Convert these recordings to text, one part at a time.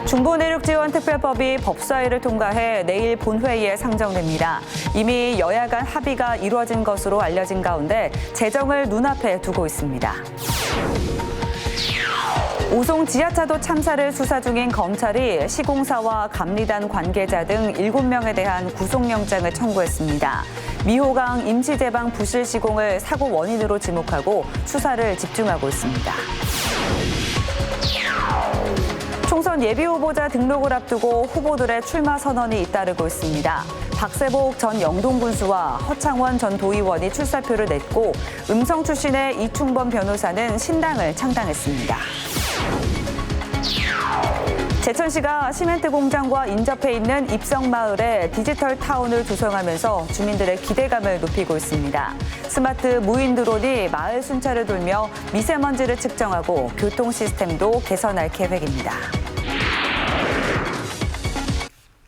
중부내륙지원특별법이 법사위를 통과해 내일 본회의에 상정됩니다. 이미 여야 간 합의가 이루어진 것으로 알려진 가운데 재정을 눈앞에 두고 있습니다. 오송 지하차도 참사를 수사 중인 검찰이 시공사와 감리단 관계자 등 7명에 대한 구속영장을 청구했습니다. 미호강 임시제방 부실 시공을 사고 원인으로 지목하고 수사를 집중하고 있습니다. 총선 예비후보자 등록을 앞두고 후보들의 출마 선언이 잇따르고 있습니다. 박세복 전 영동군수와 허창원 전 도의원이 출사표를 냈고 음성 출신의 이충범 변호사는 신당을 창당했습니다. 제천시가 시멘트 공장과 인접해 있는 입성마을에 디지털 타운을 조성하면서 주민들의 기대감을 높이고 있습니다. 스마트 무인 드론이 마을 순찰을 돌며 미세먼지를 측정하고 교통 시스템도 개선할 계획입니다.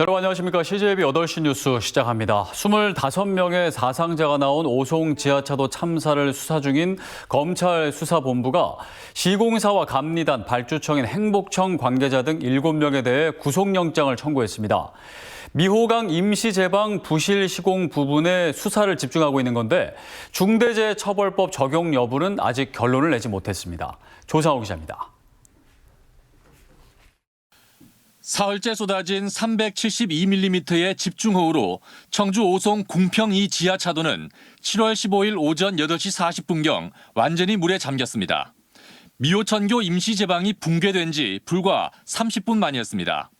여러분 안녕하십니까. CJB 8시 뉴스 시작합니다. 25명의 사상자가 나온 오송 지하차도 참사를 수사 중인 검찰 수사본부가 시공사와 감리단, 발주청인 행복청 관계자 등 7명에 대해 구속영장을 청구했습니다. 미호강 임시제방 부실 시공 부분에 수사를 집중하고 있는 건데 중대재해처벌법 적용 여부는 아직 결론을 내지 못했습니다. 조상호 기자입니다. 사흘째 쏟아진 372mm의 집중호우로 청주 오송 궁평 2 지하차도는 7월 15일 오전 8시 40분경 완전히 물에 잠겼습니다. 미호천교 임시제방이 붕괴된 지 불과 30분 만이었습니다.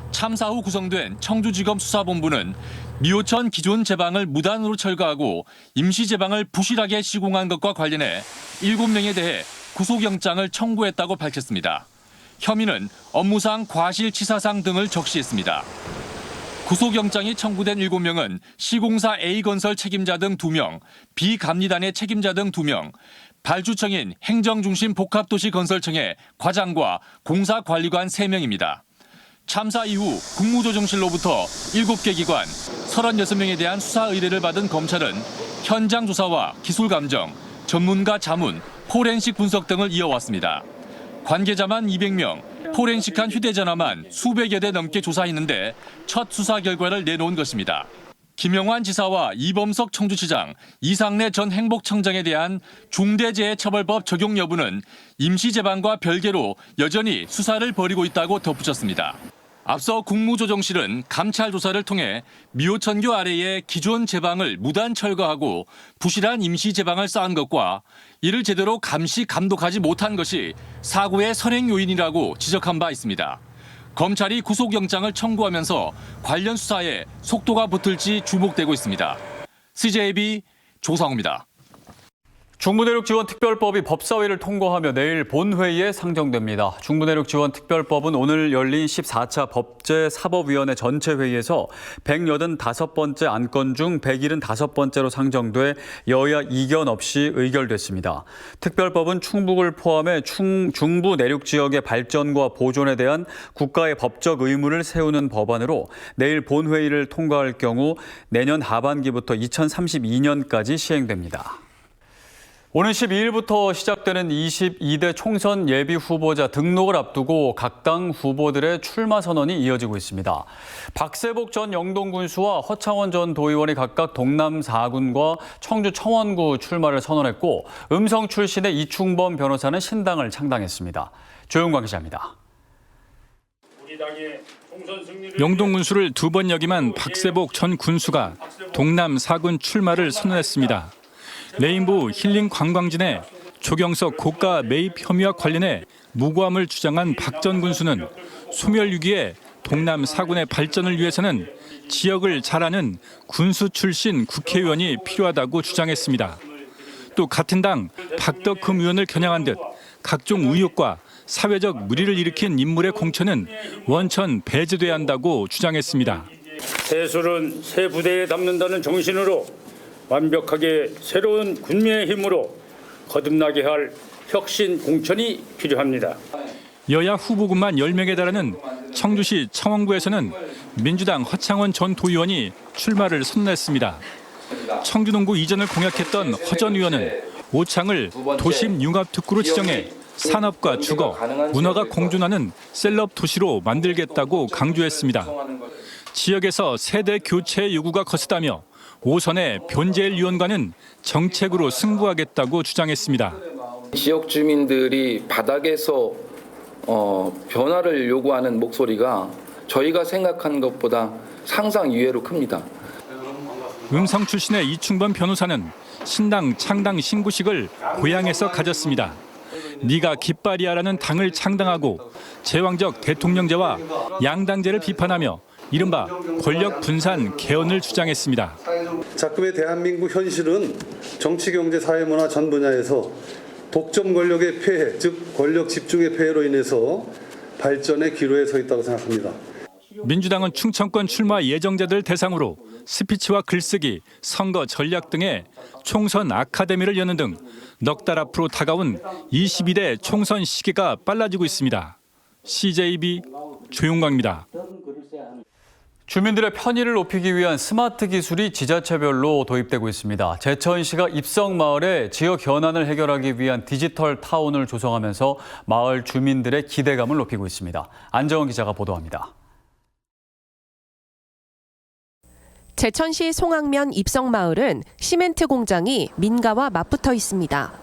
참사 후 구성된 청주지검 수사본부는 미호천 기존 제방을 무단으로 철거하고 임시제방을 부실하게 시공한 것과 관련해 7명에 대해 구속영장을 청구했다고 밝혔습니다. 혐의는 업무상 과실치사상 등을 적시했습니다. 구속영장이 청구된 7명은 시공사 A건설 책임자 등 2명, B감리단의 책임자 등 2명, 발주청인 행정중심복합도시건설청의 과장과 공사관리관 3명입니다. 참사 이후 국무조정실로부터 7개 기관, 36명에 대한 수사 의뢰를 받은 검찰은 현장 조사와 기술감정, 전문가 자문, 포렌식 분석 등을 이어왔습니다. 관계자만 200명, 포렌식한 휴대전화만 수백여 대 넘게 조사했는데 첫 수사 결과를 내놓은 것입니다. 김영환 지사와 이범석 청주시장, 이상래 전 행복청장에 대한 중대재해처벌법 적용 여부는 임시제방과 별개로 여전히 수사를 벌이고 있다고 덧붙였습니다. 앞서 국무조정실은 감찰 조사를 통해 미호천교 아래의 기존 제방을 무단 철거하고 부실한 임시 제방을 쌓은 것과 이를 제대로 감시 감독하지 못한 것이 사고의 선행 요인이라고 지적한 바 있습니다. 검찰이 구속영장을 청구하면서 관련 수사에 속도가 붙을지 주목되고 있습니다. CJB 조상호입니다. 중부내륙지원특별법이 법사위를 통과하며 내일 본회의에 상정됩니다. 중부내륙지원특별법은 오늘 열린 14차 법제사법위원회 전체 회의에서 185번째 안건 중 175번째로 상정돼 여야 이견 없이 의결됐습니다. 특별법은 충북을 포함해 중부 내륙 지역의 발전과 보존에 대한 국가의 법적 의무를 세우는 법안으로 내일 본회의를 통과할 경우 내년 하반기부터 2032년까지 시행됩니다. 오는 12일부터 시작되는 22대 총선 예비 후보자 등록을 앞두고 각 당 후보들의 출마 선언이 이어지고 있습니다. 박세복 전 영동군수와 허창원 전 도의원이 각각 동남 4군과 청주 청원구 출마를 선언했고 음성 출신의 이충범 변호사는 신당을 창당했습니다. 조용광 기자입니다. 영동군수를 2번 역임한 박세복 전 군수가 동남 4군 출마를 선언했습니다. 레인보우 힐링 관광진에 조경석 고가 매입 혐의와 관련해 무고함을 주장한 박 전 군수는 소멸 위기에 동남 4군의 발전을 위해서는 지역을 잘 아는 군수 출신 국회의원이 필요하다고 주장했습니다. 또 같은 당 박덕흠 의원을 겨냥한 듯 각종 의혹과 사회적 물의를 일으킨 인물의 공천은 원천 배제돼야 한다고 주장했습니다. 새술은 새 부대에 담는다는 정신으로 완벽하게 새로운 군민의 힘으로 거듭나게 할 혁신 공천이 필요합니다. 여야 후보군만 10명에 달하는 청주시 청원구에서는 민주당 허창원 전 도의원이 출마를 선언했습니다. 청주농구 이전을 공약했던 허 전 의원은 오창을 도심 융합특구로 지정해 산업과 주거, 문화가 공존하는 셀럽 도시로 만들겠다고 강조했습니다. 지역에서 세대 교체 요구가 거세다며 5선의 변재일 위원과는 정책으로 승부하겠다고 주장했습니다. 지역 주민들이 바닥에서 변화를 요구하는 목소리가 저희가 생각한 것보다 상상 이외로 큽니다. 음성 출신의 이충범 변호사는 신당 창당 신고식을 고향에서 가졌습니다. 네가 깃발이야라는 당을 창당하고 제왕적 대통령제와 양당제를 비판하며 이른바 권력 분산 개헌을 주장했습니다. 작금의 대한민국 현실은 정치, 경제, 사회, 문화 전 분야에서 독점 권력의 폐해, 즉 권력 집중의 폐해로 인해서 발전의 기로에 서 있다고 생각합니다. 민주당은 충청권 출마 예정자들 대상으로 스피치와 글쓰기, 선거 전략 등의 총선 아카데미를 여는 등 넉 달 앞으로 다가온 22대 총선 시기가 빨라지고 있습니다. CJB 조용광입니다. 주민들의 편의를 높이기 위한 스마트 기술이 지자체별로 도입되고 있습니다. 제천시가 입성마을의 지역 현안을 해결하기 위한 디지털 타운을 조성하면서 마을 주민들의 기대감을 높이고 있습니다. 안정원 기자가 보도합니다. 제천시 송악면 입성마을은 시멘트 공장이 민가와 맞붙어 있습니다.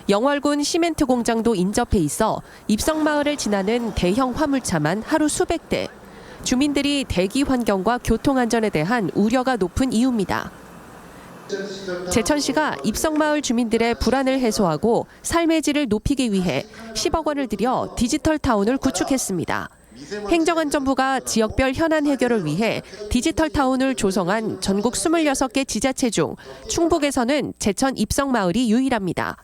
영월군 시멘트 공장도 인접해 있어 입성마을을 지나는 대형 화물차만 하루 수백 대. 주민들이 대기 환경과 교통 안전에 대한 우려가 높은 이유입니다. 제천시가 입성마을 주민들의 불안을 해소하고 삶의 질을 높이기 위해 10억 원을 들여 디지털 타운을 구축했습니다. 행정안전부가 지역별 현안 해결을 위해 디지털 타운을 조성한 전국 26개 지자체 중 충북에서는 제천 입성마을이 유일합니다.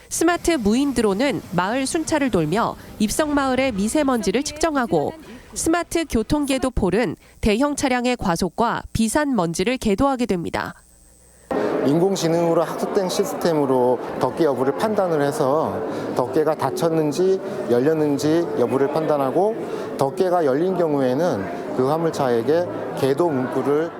스마트 무인 드론은 마을 순찰을 돌며 입성마을의 미세먼지를 측정하고 스마트 교통궤도 폴은 대형 차량의 과속과 비산 먼지를 궤도하게 됩니다. 인공지능으로 학습된 시스템으로 덮개 여부를 판단을 해서 덮개가 닫혔는지 열렸는지 여부를 판단하고 덮개가 열린 경우에는 그 화물차에게 궤도 문구를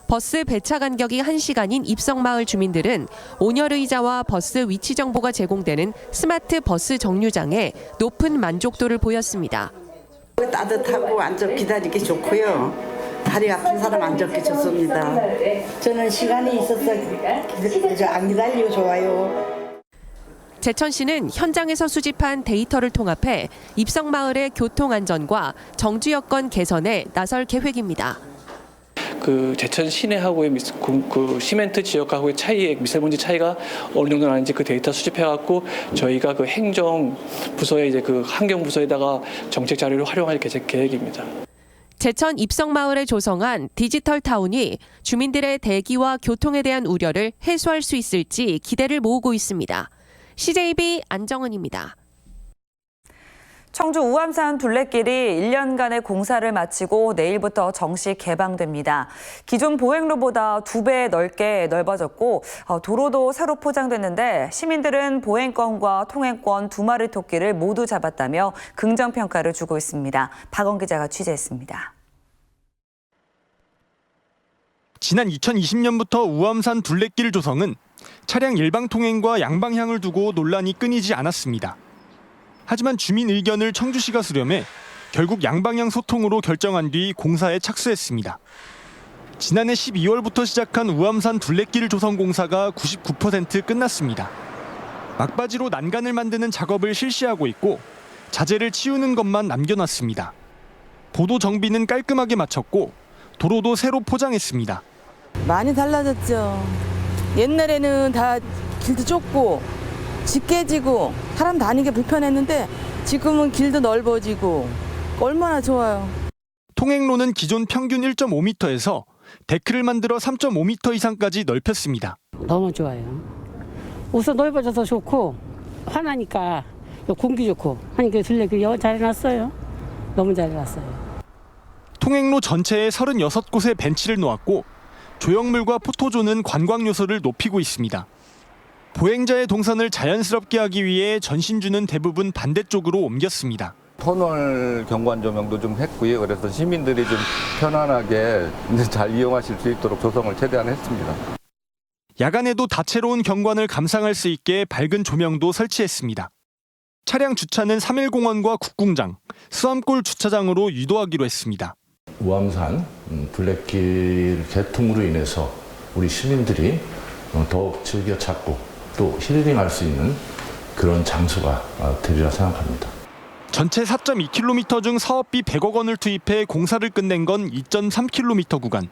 버스 배차 간격이 1시간인 입성마을 주민들은 온열 의자와 버스 위치 정보가 제공되는 스마트 버스 정류장에 높은 만족도를 보였습니다. 따뜻하고 앉아 기다리기 좋고요. 다리 아픈 사람 앉았기 좋습니다. 저는 시간이 있어서 안 기다리고 좋아요. 제천시는 현장에서 수집한 데이터를 통합해 입성마을의 교통 안전과 정주 여건 개선에 나설 계획입니다. 그 제천 시내하고의 그 시멘트 지역하고의 차이의 미세먼지 차이가 어느 정도 나는지 그 데이터 수집해갖고 저희가 그 행정 부서에 이제 그 환경 부서에다가 정책 자료를 활용할 계획입니다. 제천 입성마을에 조성한 디지털 타운이 주민들의 대기와 교통에 대한 우려를 해소할 수 있을지 기대를 모으고 있습니다. CJB 안정은입니다. 청주 우암산 둘레길이 1년간의 공사를 마치고 내일부터 정식 개방됩니다. 기존 보행로보다 2배 넓게 넓어졌고 도로도 새로 포장됐는데 시민들은 보행권과 통행권 2마리 토끼를 모두 잡았다며 긍정평가를 주고 있습니다. 박원 기자가 취재했습니다. 지난 2020년부터 우암산 둘레길 조성은 차량 일방 통행과 양방향을 두고 논란이 끊이지 않았습니다. 하지만 주민 의견을 청주시가 수렴해 결국 양방향 소통으로 결정한 뒤 공사에 착수했습니다. 지난해 12월부터 시작한 우암산 둘레길 조성 공사가 99% 끝났습니다. 막바지로 난간을 만드는 작업을 실시하고 있고 자재를 치우는 것만 남겨놨습니다. 보도 정비는 깔끔하게 마쳤고 도로도 새로 포장했습니다. 많이 달라졌죠. 옛날에는 다 길도 좁고 집 깨지고 사람 다니기 불편했는데 지금은 길도 넓어지고 얼마나 좋아요. 통행로는 기존 평균 1.5m에서 데크를 만들어 3.5m 이상까지 넓혔습니다. 너무 좋아요. 우선 넓어져서 좋고 환하니까 공기 좋고 하니까 둘레길 잘 해놨어요. 너무 잘 해놨어요. 통행로 전체에 36곳에 벤치를 놓았고 조형물과 포토존은 관광 요소를 높이고 있습니다. 보행자의 동선을 자연스럽게 하기 위해 전신주는 대부분 반대쪽으로 옮겼습니다. 터널 경관 조명도 좀 했고요. 그래서 시민들이 좀 편안하게 잘 이용하실 수 있도록 조성을 최대한 했습니다. 야간에도 다채로운 경관을 감상할 수 있게 밝은 조명도 설치했습니다. 차량 주차는 3일공원과 국궁장, 수암골 주차장으로 유도하기로 했습니다. 우암산 둘레길 개통으로 인해서 우리 시민들이 더욱 즐겨 찾고 또 힐링할 수 있는 그런 장소가 되리라 생각합니다. 전체 4.2km 중 사업비 100억 원을 투입해 공사를 끝낸 건 2.3km 구간.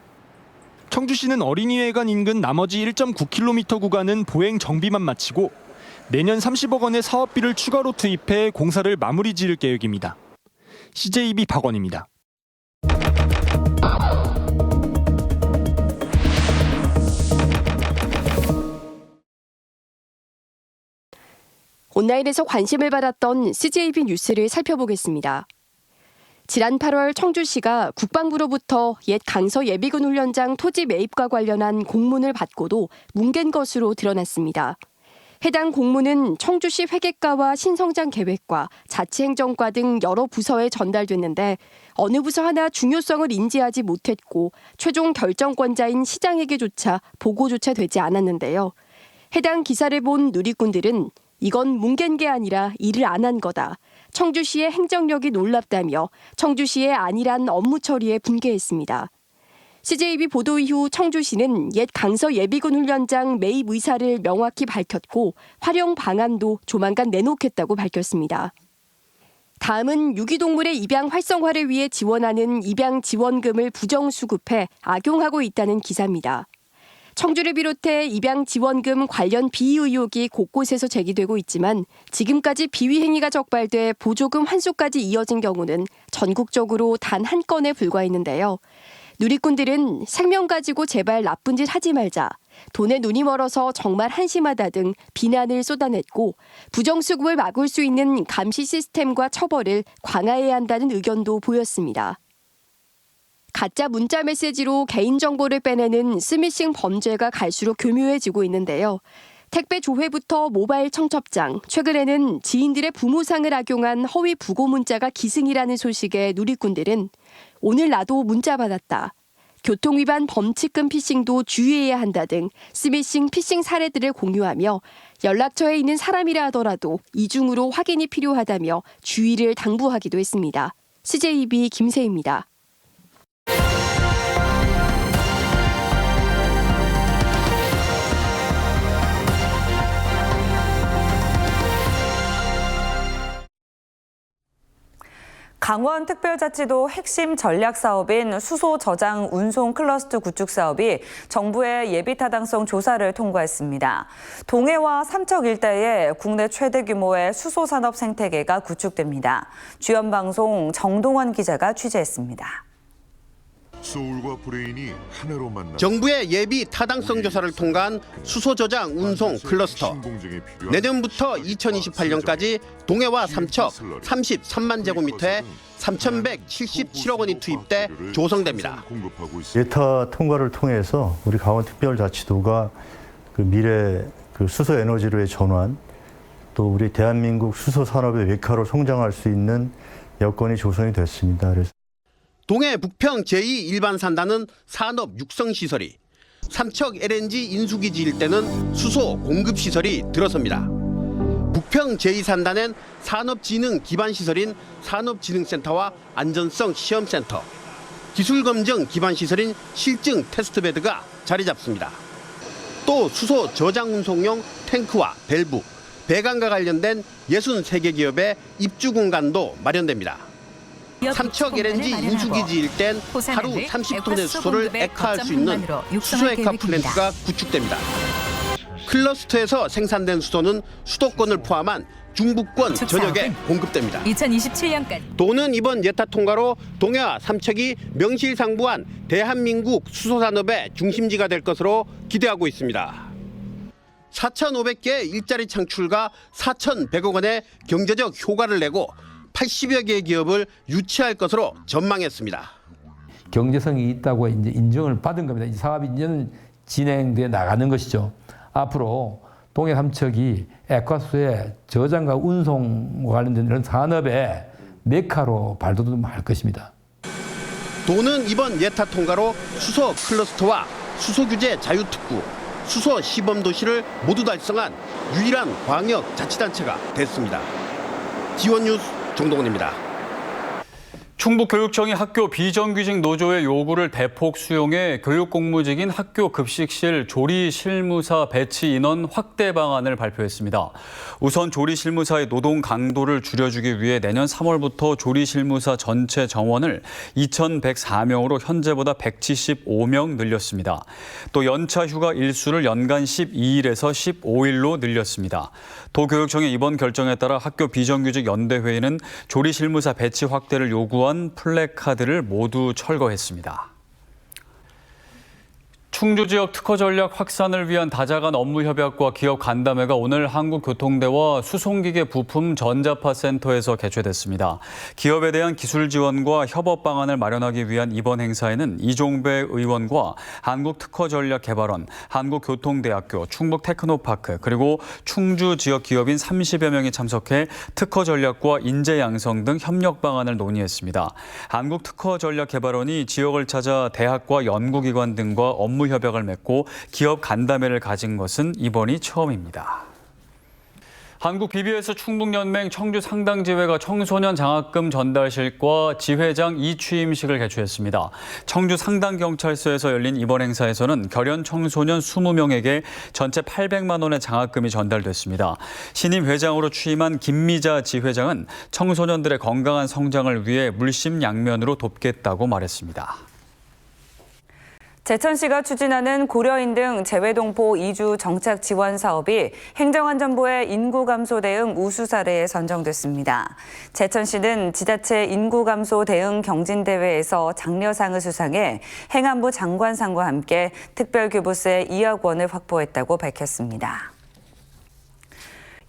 청주시는 어린이회관 인근 나머지 1.9km 구간은 보행 정비만 마치고 내년 30억 원의 사업비를 추가로 투입해 공사를 마무리 지을 계획입니다. CJB 박원입니다. 온라인에서 관심을 받았던 CJB 뉴스를 살펴보겠습니다. 지난 8월 청주시가 국방부로부터 옛 강서 예비군 훈련장 토지 매입과 관련한 공문을 받고도 뭉갠 것으로 드러났습니다. 해당 공문은 청주시 회계과와 신성장 계획과 자치행정과 등 여러 부서에 전달됐는데 어느 부서 하나 중요성을 인지하지 못했고 최종 결정권자인 시장에게조차 보고조차 되지 않았는데요. 해당 기사를 본 누리꾼들은 이건 뭉갠 게 아니라 일을 안 한 거다. 청주시의 행정력이 놀랍다며 청주시의 안일한 업무 처리에 분개했습니다. CJB 보도 이후 청주시는 옛 강서 예비군 훈련장 매입 의사를 명확히 밝혔고 활용 방안도 조만간 내놓겠다고 밝혔습니다. 다음은 유기동물의 입양 활성화를 위해 지원하는 입양 지원금을 부정수급해 악용하고 있다는 기사입니다. 청주를 비롯해 입양 지원금 관련 비위 의혹이 곳곳에서 제기되고 있지만 지금까지 비위 행위가 적발돼 보조금 환수까지 이어진 경우는 전국적으로 단 한 건에 불과했는데요. 누리꾼들은 생명 가지고 제발 나쁜 짓 하지 말자, 돈에 눈이 멀어서 정말 한심하다 등 비난을 쏟아냈고 부정수급을 막을 수 있는 감시 시스템과 처벌을 강화해야 한다는 의견도 보였습니다. 가짜 문자 메시지로 개인정보를 빼내는 스미싱 범죄가 갈수록 교묘해지고 있는데요. 택배 조회부터 모바일 청첩장, 최근에는 지인들의 부모상을 악용한 허위 부고 문자가 기승이라는 소식에 누리꾼들은 오늘 나도 문자 받았다. 교통위반 범칙금 피싱도 주의해야 한다 등 스미싱 피싱 사례들을 공유하며 연락처에 있는 사람이라 하더라도 이중으로 확인이 필요하다며 주의를 당부하기도 했습니다. CJB 김세희입니다. 강원특별자치도 핵심 전략 사업인 수소 저장 운송 클러스터 구축 사업이 정부의 예비타당성 조사를 통과했습니다. 동해와 삼척 일대에 국내 최대 규모의 수소 산업 생태계가 구축됩니다. 주연방송 정동원 기자가 취재했습니다. 소울과 브레인이 하나로 만나 정부의 예비 타당성 조사를 통과한 수소 저장 운송 클러스터. 내년부터 2028년까지 동해와 삼척 33만 제곱미터에 3,177억 원이 투입돼 조성됩니다. 예타 통과를 통해서 우리 강원특별자치도가 그 미래 그 수소 에너지로의 전환, 또 우리 대한민국 수소 산업의 메카로 성장할 수 있는 여건이 조성이 됐습니다. 그래서 동해 북평 제2 일반 산단은 산업 육성 시설이, 삼척 LNG 인수기지 일대는 수소 공급 시설이 들어섭니다. 북평 제2 산단엔 산업진흥 기반 시설인 산업진흥센터와 안전성 시험센터, 기술검증 기반 시설인 실증 테스트베드가 자리 잡습니다. 또 수소 저장 운송용 탱크와 밸브, 배관과 관련된 63개 기업의 입주 공간도 마련됩니다. 삼척 LNG 인수기지 일대는 하루 30톤의 수소를 액화할 수 있는 수소 액화 플랜트가 구축됩니다. 클러스터에서 생산된 수소는 수도권을 포함한 중부권 전역에 공급됩니다. 2027년까지. 도는 이번 예타 통과로 동해와 삼척이 명실상부한 대한민국 수소산업의 중심지가 될 것으로 기대하고 있습니다. 4,500개 일자리 창출과 4,100억 원의 경제적 효과를 내고 80여 개의 기업을 유치할 것으로 전망했습니다. 경제성이 있다고 이제 인정을 받은 겁니다. 이 사업이 이제 진행돼 나가는 것이죠. 앞으로 동해 삼척이 액화수소의 저장과 운송과 관련된 이런 산업의 메카로 발돋움할 것입니다. 도는 이번 예타 통과로 수소 클러스터와 수소 규제 자유특구, 수소 시범 도시를 모두 달성한 유일한 광역 자치단체가 됐습니다. 지원뉴스 정동원입니다. 충북교육청이 학교 비정규직 노조의 요구를 대폭 수용해 교육공무직인 학교 급식실 조리실무사 배치 인원 확대 방안을 발표했습니다. 우선 조리실무사의 노동 강도를 줄여주기 위해 내년 3월부터 조리실무사 전체 정원을 2,104명으로 현재보다 175명 늘렸습니다. 또 연차 휴가 일수를 연간 12일에서 15일로 늘렸습니다. 도교육청의 이번 결정에 따라 학교 비정규직 연대회의는 조리실무사 배치 확대를 요구한 플래카드를 모두 철거했습니다. 충주 지역 특허 전략 확산을 위한 다자간 업무 협약과 기업 간담회가 오늘 한국교통대와 수송기계 부품 전자파 센터에서 개최됐습니다. 기업에 대한 기술 지원과 협업 방안을 마련하기 위한 이번 행사에는 이종배 의원과 한국특허전략개발원, 한국교통대학교, 충북테크노파크, 그리고 충주 지역 기업인 30여 명이 참석해 특허 전략과 인재 양성 등 협력 방안을 논의했습니다. 한국특허전략개발원이 지역을 찾아 대학과 연구기관 등과 업무 협약을 맺고 기업 간담회를 가진 것은 이번이 처음입니다. 한국 BBS 충북연맹 청주 상당지회가 청소년 장학금 전달식과 지회장 이취임식을 개최했습니다. 청주 상당경찰서에서 열린 이번 행사에서는 결연 청소년 20명에게 전체 800만 원의 장학금이 전달됐습니다. 신임 회장으로 취임한 김미자 지회장은 청소년들의 건강한 성장을 위해 물심양면으로 돕겠다고 말했습니다. 제천시가 추진하는 고려인 등 재외동포 이주 정착 지원 사업이 행정안전부의 인구 감소 대응 우수 사례에 선정됐습니다. 제천시는 지자체 인구 감소 대응 경진대회에서 장려상을 수상해 행안부 장관상과 함께 특별교부세 2억 원을 확보했다고 밝혔습니다.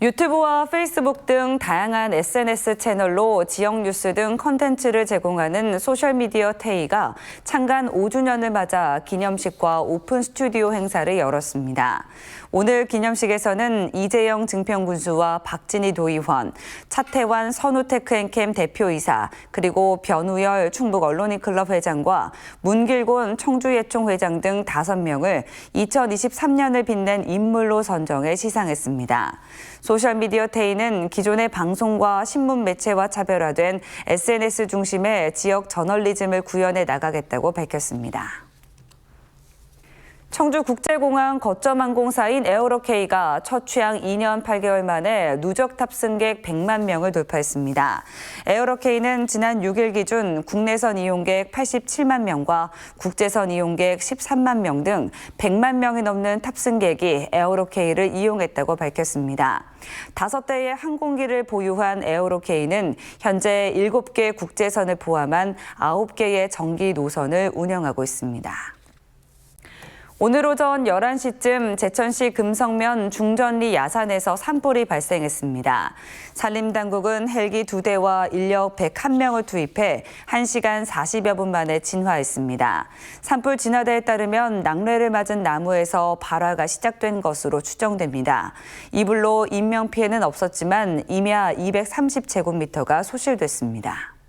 유튜브와 페이스북 등 다양한 SNS 채널로 지역 뉴스 등 콘텐츠를 제공하는 소셜미디어 테이가 창간 5주년을 맞아 기념식과 오픈 스튜디오 행사를 열었습니다. 오늘 기념식에서는 이재영 증평군수와 박진희 도의원, 차태환 선우테크앤캠 대표이사, 그리고 변우열 충북언론인클럽 회장과 문길곤 청주예총 회장 등 5명을 2023년을 빛낸 인물로 선정해 시상했습니다. 소셜미디어 테이는 기존의 방송과 신문 매체와 차별화된 SNS 중심의 지역 저널리즘을 구현해 나가겠다고 밝혔습니다. 청주국제공항 거점 항공사인 에어로케이가 첫 취항 2년 8개월 만에 누적 탑승객 100만 명을 돌파했습니다. 에어로케이는 지난 6일 기준 국내선 이용객 87만 명과 국제선 이용객 13만 명 등 100만 명이 넘는 탑승객이 에어로케이를 이용했다고 밝혔습니다. 5대의 항공기를 보유한 에어로케이는 현재 7개 국제선을 포함한 9개의 정기 노선을 운영하고 있습니다. 오늘 오전 11시쯤 제천시 금성면 중전리 야산에서 산불이 발생했습니다. 산림당국은 헬기 2대와 인력 101명을 투입해 1시간 40여 분 만에 진화했습니다. 산불 진화대에 따르면 낙뢰를 맞은 나무에서 발화가 시작된 것으로 추정됩니다. 이 불로 인명피해는 없었지만 임야 230제곱미터가 소실됐습니다.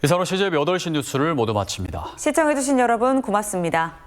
이상으로 CJB 8시 뉴스를 모두 마칩니다. 시청해주신 여러분 고맙습니다.